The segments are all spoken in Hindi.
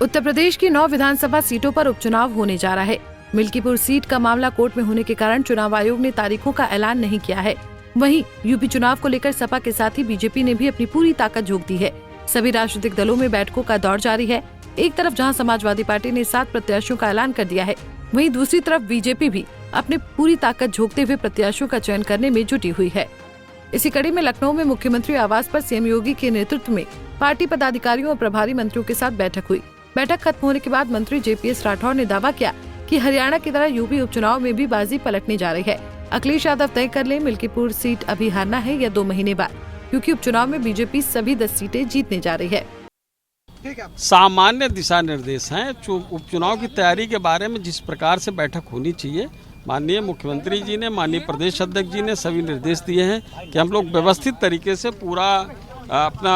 उत्तर प्रदेश की 9 विधानसभा सीटों पर उपचुनाव होने जा रहा है। मिल्कीपुर सीट का मामला कोर्ट में होने के कारण चुनाव आयोग ने तारीखों का ऐलान नहीं किया है। वहीं यूपी चुनाव को लेकर सपा के साथ ही बीजेपी ने भी अपनी पूरी ताकत झोंक दी है। सभी राजनीतिक दलों में बैठकों का दौर जारी है। एक तरफ जहां समाजवादी पार्टी ने 7 प्रत्याशियों का ऐलान कर दिया है, वहीं दूसरी तरफ बीजेपी भी अपनी पूरी ताकत झोंकते हुए प्रत्याशियों का चयन करने में जुटी हुई है। इसी कड़ी में लखनऊ में मुख्यमंत्री आवास पर सीएम योगी के नेतृत्व में पार्टी पदाधिकारियों और प्रभारी मंत्रियों के साथ बैठक हुई। बैठक खत्म होने के बाद मंत्री जेपीएस राठौर ने दावा किया कि हरियाणा की तरह यूपी उपचुनाव में भी बाजी पलटने जा रही है। अखिलेश यादव तय कर ले मिल्कीपुर सीट अभी हारना है या 2 महीने बाद, क्योंकि उपचुनाव में बीजेपी सभी 10 सीटें जीतने जा रही है। सामान्य दिशा निर्देश हैं। उपचुनाव की तैयारी के बारे में जिस प्रकार से बैठक होनी चाहिए, माननीय मुख्यमंत्री जी ने, माननीय प्रदेश अध्यक्ष जी ने सभी निर्देश दिए हैं कि हम लोग व्यवस्थित तरीके से पूरा अपना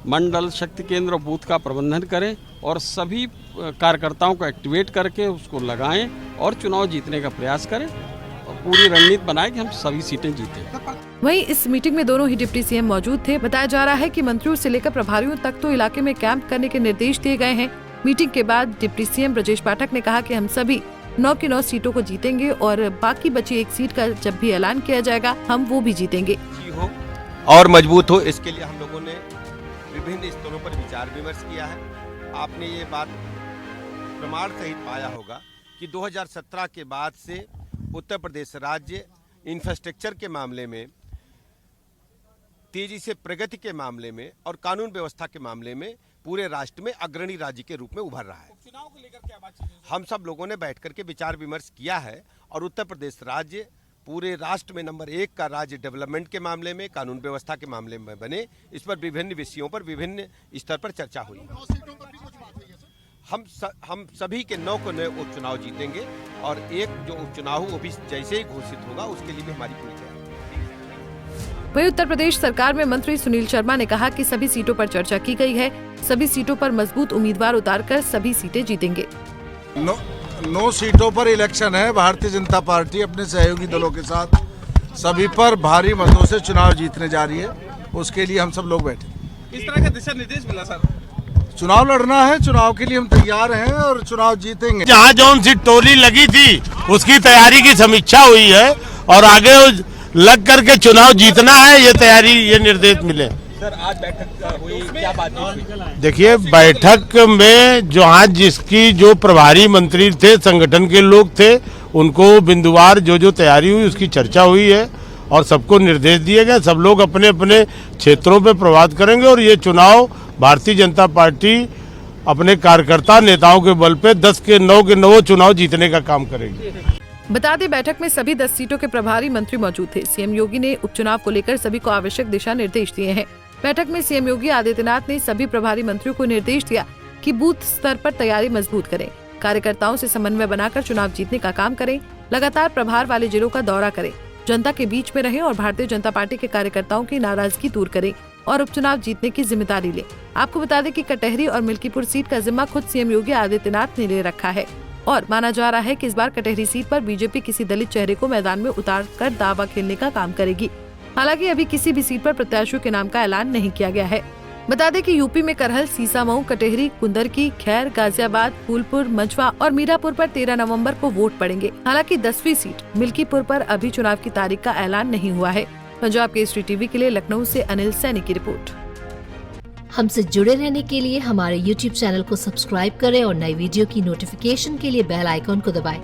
मंडल, शक्ति केंद्र, बूथ का प्रबंधन करें और सभी कार्यकर्ताओं को एक्टिवेट करके उसको लगाएं और चुनाव जीतने का प्रयास करें और पूरी रणनीति बनाएं कि हम सभी सीटें जीतें। वहीं इस मीटिंग में दोनों ही डिप्टी सीएम मौजूद थे। बताया जा रहा है कि मंत्रियों से लेकर प्रभारियों तक तो इलाके में कैंप करने के निर्देश दिए गए हैं। मीटिंग के बाद डिप्टी सीएम ब्रजेश पाठक ने कहा कि हम सभी 9 की 9 सीटों को जीतेंगे और बाकी बची एक सीट का जब भी ऐलान किया जाएगा हम वो भी जीतेंगे। हो और मजबूत हो, इसके लिए हम लोगों ने विभिन्न स्तरों पर विचार विमर्श किया है। आपने ये बात प्रमाण सहित पाया होगा कि 2017 के बाद से उत्तर प्रदेश राज्य इंफ्रास्ट्रक्चर के मामले में, तेजी से प्रगति के मामले में और कानून व्यवस्था के मामले में पूरे राष्ट्र में अग्रणी राज्य के रूप में उभर रहा है। चुनाव को लेकर क्या बातचीत है? हम सब लोगों ने बैठ करके विचार विमर्श किया है और उत्तर प्रदेश राज्य पूरे राष्ट्र में नंबर 1 का राज्य डेवलपमेंट के मामले में, कानून व्यवस्था के मामले में बने। इस पर विभिन्न विषयों पर विभिन्न स्तर पर चर्चा हुई। हम सभी के 9 को 9 उपचुनाव जीतेंगे और एक जो उपचुनाव वो भी जैसे ही घोषित होगा उसके लिए भी हमारी पूरी तैयारी। वहीं उत्तर प्रदेश सरकार में मंत्री सुनील शर्मा ने कहा कि सभी सीटों पर चर्चा की गई है। सभी सीटों पर मजबूत उम्मीदवार उतारकर सभी सीटें जीतेंगे। 9 सीटों पर इलेक्शन है। भारतीय जनता पार्टी अपने सहयोगी दलों के साथ सभी पर भारी मतों से चुनाव जीतने जा रही है। उसके लिए हम सब लोग बैठे। इस तरह का दिशा निर्देश मिला सर? चुनाव लड़ना है, चुनाव के लिए हम तैयार हैं और चुनाव जीतेंगे। जहाँ जौन सी टोली लगी थी उसकी तैयारी की समीक्षा हुई है और आगे लग करके चुनाव जीतना है, ये तैयारी, ये निर्देश मिले। सर आज बैठक हुई, क्या बात हुई? देखिए, बैठक में जहाँ जिसकी जो प्रभारी मंत्री थे, संगठन के लोग थे, उनको बिंदुवार जो तैयारी हुई उसकी चर्चा हुई है और सबको निर्देश दिए गए। सब लोग अपने अपने क्षेत्रों पे प्रभावित करेंगे और ये चुनाव भारतीय जनता पार्टी अपने कार्यकर्ता नेताओं के बल पे 10 के 9 चुनाव जीतने का काम करेगी। बता दें, बैठक में सभी 10 सीटों के प्रभारी मंत्री मौजूद थे। सीएम योगी ने उपचुनाव को लेकर सभी को आवश्यक दिशा निर्देश दिए हैं। बैठक में सीएम योगी आदित्यनाथ ने सभी प्रभारी मंत्रियों को निर्देश दिया कि बूथ स्तर पर तैयारी मजबूत करें, कार्यकर्ताओं से समन्वय बनाकर चुनाव जीतने का काम करें, लगातार प्रभार वाले जिलों का दौरा करें, जनता के बीच में रहें और भारतीय जनता पार्टी के कार्यकर्ताओं की नाराजगी दूर करें और उपचुनाव जीतने की जिम्मेदारी लें। आपको बता दें कि कटहरी और मिल्कीपुर सीट का जिम्मा खुद सीएम योगी आदित्यनाथ ने ले रखा है और माना जा रहा है कि इस बार कटहरी सीट पर बीजेपी किसी दलित चेहरे को मैदान में उतार कर दावा खेलने का काम करेगी। हालांकि अभी किसी भी सीट पर प्रत्याशियों के नाम का ऐलान नहीं किया गया है। बता दें कि यूपी में करहल, सीसामऊ, कटहरी, कुंदरकी, खैर, गाजियाबाद, फूलपुर, मंझवा और मीरापुर पर 13 नवंबर को वोट पड़ेंगे। हालांकि 10वीं सीट मिल्कीपुर पर अभी चुनाव की तारीख का ऐलान नहीं हुआ है। पंजाब केसरी टीवी के लिए लखनऊ से अनिल सैनी की रिपोर्ट। हमसे जुड़े रहने के लिए हमारे YouTube चैनल को सब्सक्राइब करें और नई वीडियो की नोटिफिकेशन के लिए बेल आइकॉन को दबाएं।